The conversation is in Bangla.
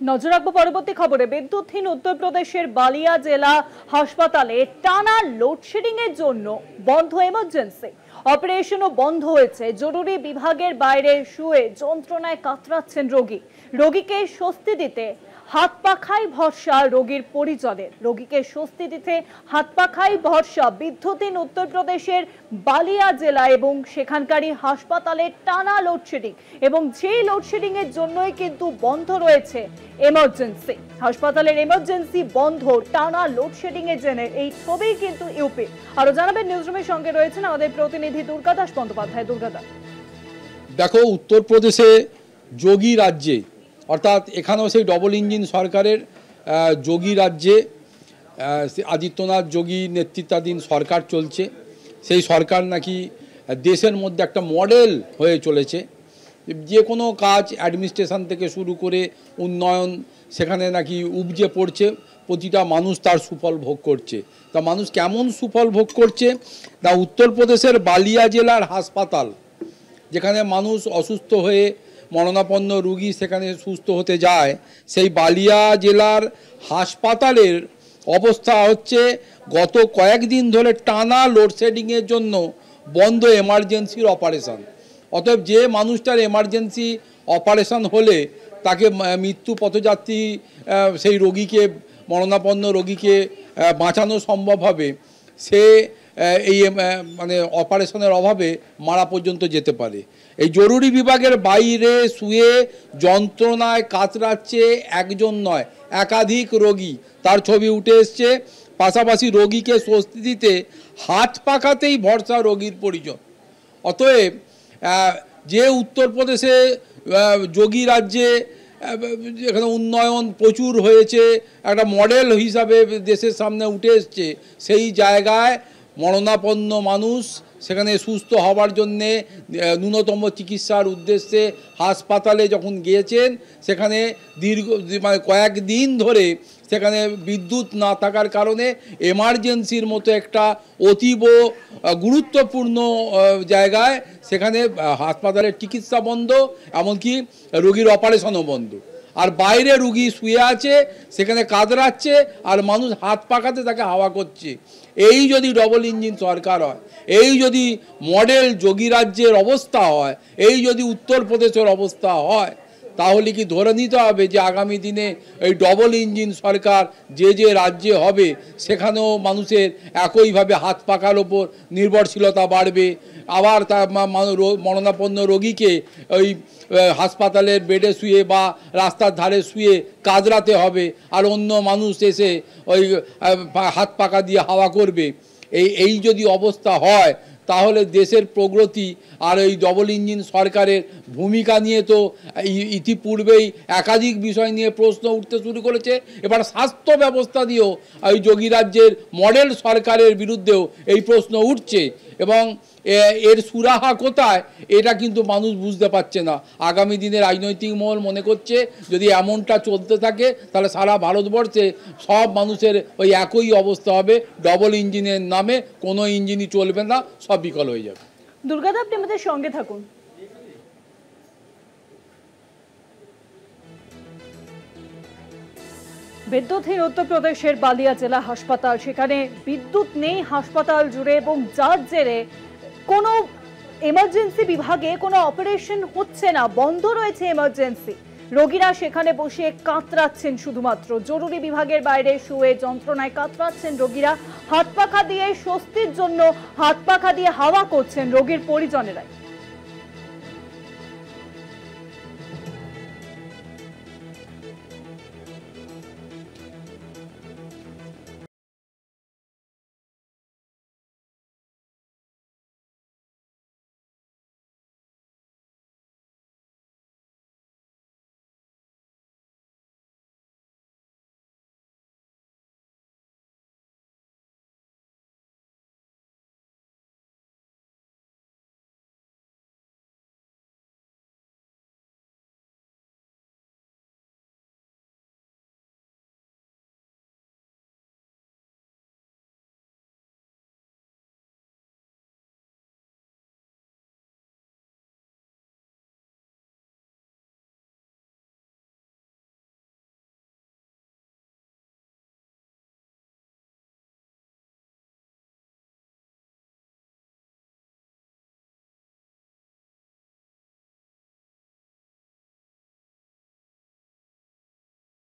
নজর রাখবো পরবর্তী খবরে। বিদ্যুৎহীন উত্তরপ্রদেশের বালিয়া জেলা হাসপাতালে টানা লোডশেডিং এর জন্য বন্ধ এমার্জেন্সি অপারেশনও বন্ধ হয়েছে। জরুরি বিভাগের বাইরে শুয়ে যন্ত্রণায় কাতরাচ্ছেন রোগী। রোগীকে স্বস্তি দিতে হাত পাখায় ভরসা রোগীর পরিজনের। রোগীকে স্বস্তি দিতে হাত পাখায় ভরসা বিদ্যুৎহীন উত্তরপ্রদেশের বালিয়া জেলা এবং সেখানকারই হাসপাতালে টানা লোডশেডিং, এবং সেই লোডশেডিং এর জন্যই কিন্তু বন্ধ রয়েছে এমার্জেন্সি। হাসপাতালের এমার্জেন্সি বন্ধ টানা লোডশেডিং এর জন্য এই ছবি কিন্তু ইউপি। আরো জানাবেন নিউজরুমের সঙ্গে রয়েছেন আমাদের প্রতিনিধি দুর্গাদাস বন্দ্যোপাধ্যায়। দুর্গাদাস, দেখো, উত্তরপ্রদেশে যোগী রাজ্যে, অর্থাৎ এখানেও সেই ডবল ইঞ্জিন সরকারের যোগী রাজ্যে আদিত্যনাথ যোগী নেতৃত্বাধীন সরকার চলছে। সেই সরকার নাকি দেশের মধ্যে একটা মডেল হয়ে চলেছে। যে কোনো কাজ অ্যাডমিনিস্ট্রেশন থেকে শুরু করে উন্নয়ন সেখানে নাকি উপজে পড়ছে, প্রতিটা মানুষ তার সুফল ভোগ করছে। তা মানুষ কেমন সুফল ভোগ করছে? তা উত্তরপ্রদেশের বালিয়া জেলার হাসপাতাল, যেখানে মানুষ অসুস্থ হয়ে মরণাপন্ন রোগী সেখানে সুস্থ হতে যায়, সেই বালিয়া জেলার হাসপাতালের অবস্থা হচ্ছে গত কয়েকদিন ধরে টানা লোডশেডিংয়ের জন্য বন্ধ এমার্জেন্সির অপারেশন। অতএব যে মানুষটার এমার্জেন্সি অপারেশন হলে তাকে মৃত্যু পথযাত্রী সেই রোগীকে, মরণাপন্ন রোগীকে বাঁচানো সম্ভব হবে, সে এই মানে অপারেশনের অভাবে মারা পর্যন্ত যেতে পারে। এই জরুরি বিভাগের বাইরে শুয়ে যন্ত্রণায় কাতরাচ্ছে একজন নয়, একাধিক রোগী, তার ছবি উঠে এসছে। পাশাপাশি রোগীকে স্বস্তি দিতে হাত পাখাতেই ভরসা রোগীর পরিজন। অতএব যে উত্তরপ্রদেশে যোগী রাজ্যে এখানে উন্নয়ন প্রচুর হয়েছে, একটা মডেল হিসাবে দেশের সামনে উঠে এসছে, সেই জায়গায় মরণাপন্ন মানুষ সেখানে সুস্থ হবার জন্যে ন্যূনতম চিকিৎসার উদ্দেশ্যে হাসপাতালে যখন গিয়েছেন, সেখানে মানে কয়েকদিন ধরে সেখানে বিদ্যুৎ না থাকার কারণে এমার্জেন্সির মতো একটা অতীব গুরুত্বপূর্ণ জায়গায় সেখানে হাসপাতালের চিকিৎসা বন্ধ, এমনকি রোগীর অপারেশনও বন্ধ। আর বাইরে রুগী শুয়ে আছে, সেখানে কাতরাচ্ছে, আর মানুষ হাত পাকাতে তাকে হাওয়া করছে। এই যদি ডবল ইঞ্জিন সরকার হয়, এই যদি মডেল যোগী রাজ্যের অবস্থা হয়, এই যদি উত্তরপ্রদেশের অবস্থা হয়, তাহলে কি ধরে নিতে হবে যে আগামী দিনে এই ডবল ইঞ্জিন সরকার যে যে রাজ্যে হবে সেখানেও মানুষের একইভাবে হাত পাকার ওপর নির্ভরশীলতা বাড়বে। আবার তার মরণাপন্ন রোগীকে ওই হাসপাতালের বেডে শুয়ে বা রাস্তার ধারে শুয়ে কাতরাতে হবে, আর অন্য মানুষ এসে ওই হাত পাকা দিয়ে হাওয়া করবে। এই যদি অবস্থা হয়, তাহলে দেশের প্রগতি আর এই ডবল ইঞ্জিন সরকারের ভূমিকা নিয়ে তো ইতিপূর্বেই একাধিক বিষয় নিয়ে প্রশ্ন উঠতে শুরু করেছে। এবার স্বাস্থ্য ব্যবস্থা দিয়েও এই যোগী রাজ্যের মডেল সরকারের বিরুদ্ধেও এই প্রশ্ন উঠছে, এবং এর সুরাহা কোথায় এটা কিন্তু মানুষ বুঝতে পারছে না। আগামী দিনে রাজনৈতিক মহল মনে করছে যদি এমনটা চলতে থাকে, তাহলে সারা ভারতবর্ষে সব মানুষের ওই একই অবস্থা হবে, ডবল ইঞ্জিনের নামে কোনো ইঞ্জিনই চলবে না, সব বিকল হয়ে যাবে। দুর্গাদা, আপনি আমাদের সঙ্গে থাকুন। বিদ্যুৎহীন উত্তরপ্রদেশের বালিয়া জেলা হাসপাতাল, সেখানে বিদ্যুৎ নেই হাসপাতাল জুড়ে, এবং যার জেরে কোনো এমার্জেন্সি বিভাগে কোনো অপারেশন হচ্ছে না, বন্ধ রয়েছে এমার্জেন্সি। রোগীরা সেখানে বসে কাতরাচ্ছেন, শুধুমাত্র জরুরি বিভাগের বাইরে শুয়ে যন্ত্রণায় কাতরাচ্ছেন রোগীরা। হাত পাখা দিয়ে স্বস্তির জন্য হাত পাখা দিয়ে হাওয়া করছেন রোগীর পরিজনেরাই।